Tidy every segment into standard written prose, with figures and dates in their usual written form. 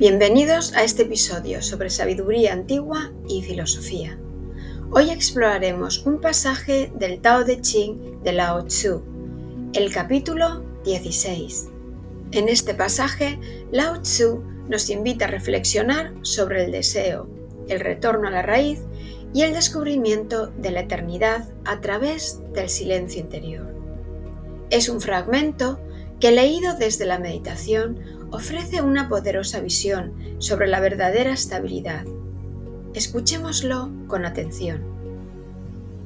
Bienvenidos a este episodio sobre sabiduría antigua y filosofía. Hoy exploraremos un pasaje del Tao Te Ching de Lao Tzu, el capítulo 16. En este pasaje, Lao Tzu nos invita a reflexionar sobre el deseo, el retorno a la raíz y el descubrimiento de la eternidad a través del silencio interior. Es un fragmento que, leído desde la meditación, ofrece una poderosa visión sobre la verdadera estabilidad. Escuchémoslo con atención.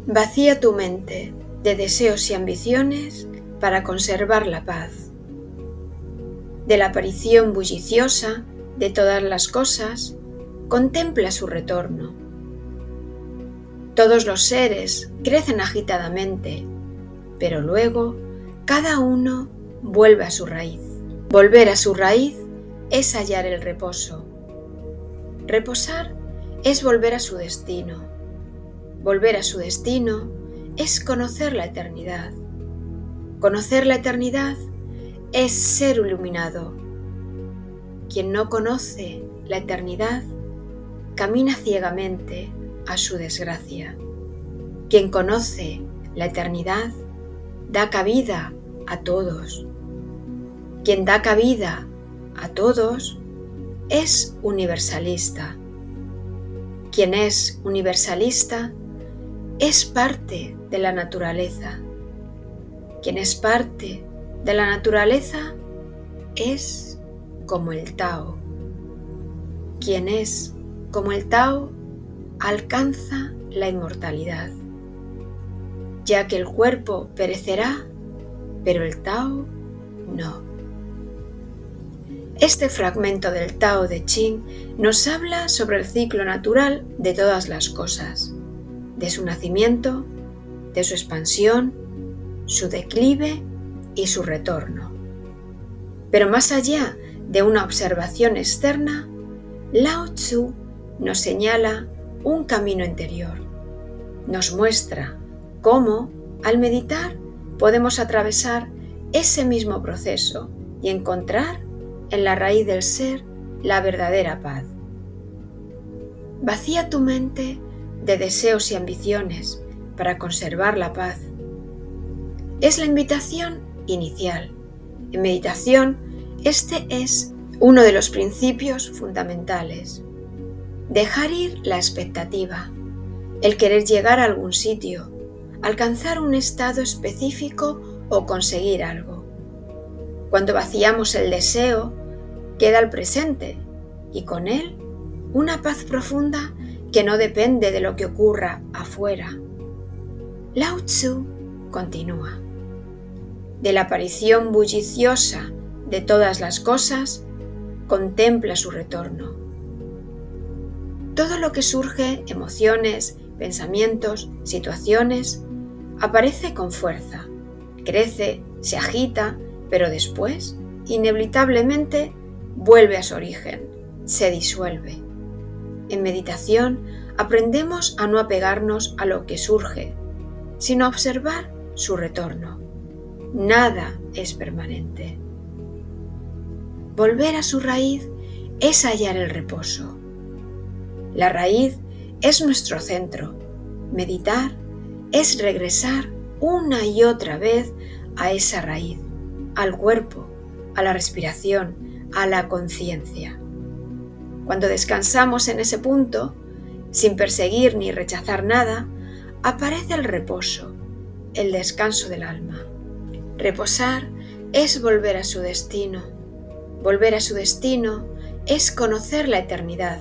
Vacía tu mente de deseos y ambiciones para conservar la paz. De la aparición bulliciosa de todas las cosas, contempla su retorno. Todos los seres crecen agitadamente, pero luego cada uno vuelve a su raíz. Volver a su raíz es hallar el reposo. Reposar es volver a su destino. Volver a su destino es conocer la eternidad. Conocer la eternidad es ser iluminado. Quien no conoce la eternidad camina ciegamente a su desgracia. Quien conoce la eternidad da cabida a todos. Quien da cabida a todos es universalista. Quien es universalista es parte de la naturaleza. Quien es parte de la naturaleza es como el Tao. Quien es como el Tao alcanza la inmortalidad, ya que el cuerpo perecerá, pero el Tao no. Este fragmento del Tao Te Ching nos habla sobre el ciclo natural de todas las cosas, de su nacimiento, de su expansión, su declive y su retorno. Pero más allá de una observación externa, Lao Tzu nos señala un camino interior. Nos muestra cómo, al meditar, podemos atravesar ese mismo proceso y encontrar en la raíz del ser la verdadera paz. Vacía tu mente de deseos y ambiciones para conservar la paz. Es la invitación inicial. En meditación, este es uno de los principios fundamentales. Dejar ir la expectativa, el querer llegar a algún sitio, alcanzar un estado específico o conseguir algo. Cuando vaciamos el deseo, queda el presente y con él una paz profunda que no depende de lo que ocurra afuera. Lao Tzu continúa. De la aparición bulliciosa de todas las cosas, contempla su retorno. Todo lo que surge, emociones, pensamientos, situaciones, aparece con fuerza, crece, se agita, pero después, inevitablemente, vuelve a su origen, se disuelve. En meditación aprendemos a no apegarnos a lo que surge, sino a observar su retorno. Nada es permanente. Volver a su raíz es hallar el reposo. La raíz es nuestro centro. Meditar es regresar una y otra vez a esa raíz, al cuerpo, a la respiración, a la conciencia. Cuando descansamos en ese punto, sin perseguir ni rechazar nada, aparece el reposo, el descanso del alma. Reposar es volver a su destino. Volver a su destino es conocer la eternidad.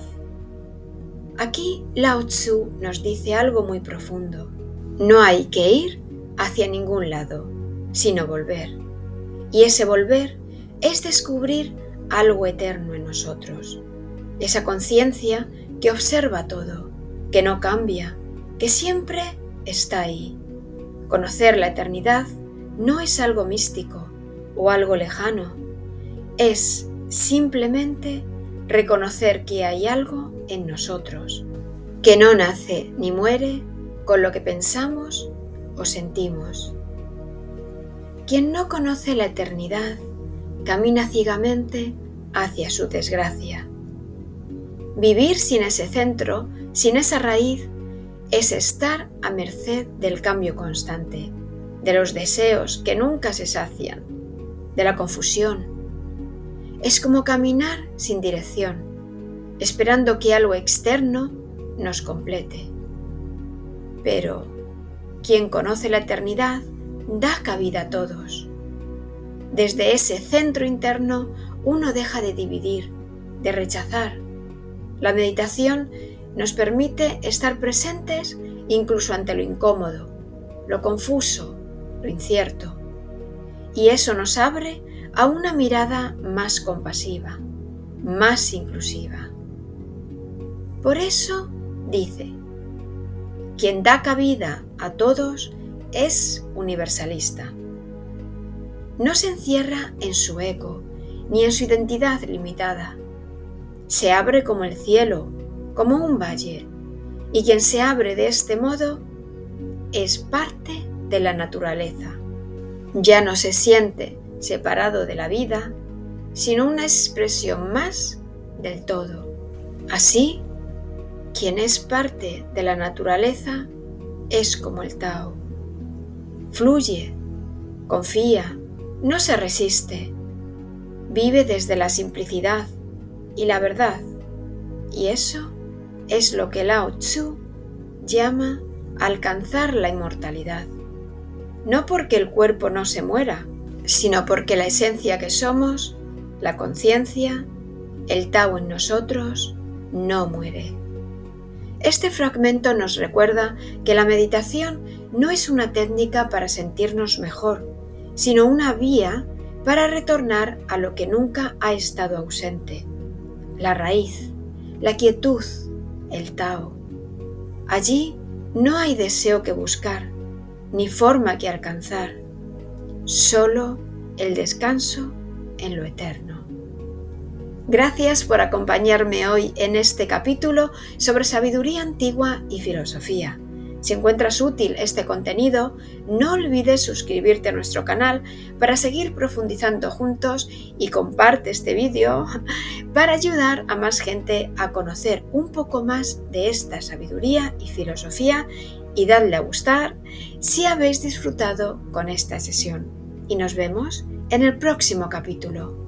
Aquí Lao Tzu nos dice algo muy profundo. No hay que ir hacia ningún lado, sino volver. Y ese volver es descubrir algo eterno en nosotros. Esa conciencia que observa todo, que no cambia, que siempre está ahí. Conocer la eternidad no es algo místico o algo lejano. Es simplemente reconocer que hay algo en nosotros, que no nace ni muere con lo que pensamos o sentimos. Quien no conoce la eternidad camina ciegamente hacia su desgracia. Vivir sin ese centro, sin esa raíz, es estar a merced del cambio constante, de los deseos que nunca se sacian, de la confusión. Es como caminar sin dirección, esperando que algo externo nos complete. Pero quien conoce la eternidad da cabida a todos. Desde ese centro interno uno deja de dividir, de rechazar. La meditación nos permite estar presentes incluso ante lo incómodo, lo confuso, lo incierto. Y eso nos abre a una mirada más compasiva, más inclusiva. Por eso dice, quien da cabida a todos es universalista. No se encierra en su ego ni en su identidad limitada. Se abre como el cielo, como un valle, y quien se abre de este modo es parte de la naturaleza. Ya no se siente separado de la vida, sino una expresión más del todo. Así, quien es parte de la naturaleza es como el Tao. Fluye, confía, no se resiste. Vive desde la simplicidad y la verdad. Y eso es lo que Lao Tzu llama alcanzar la inmortalidad. No porque el cuerpo no se muera, sino porque la esencia que somos, la conciencia, el Tao en nosotros, no muere. Este fragmento nos recuerda que la meditación no es una técnica para sentirnos mejor, sino una vía para retornar a lo que nunca ha estado ausente, la raíz, la quietud, el Tao. Allí no hay deseo que buscar, ni forma que alcanzar, solo el descanso en lo eterno. Gracias por acompañarme hoy en este capítulo sobre sabiduría antigua y filosofía. Si encuentras útil este contenido, no olvides suscribirte a nuestro canal para seguir profundizando juntos y comparte este vídeo para ayudar a más gente a conocer un poco más de esta sabiduría y filosofía y dadle a gustar si habéis disfrutado con esta sesión. Y nos vemos en el próximo capítulo.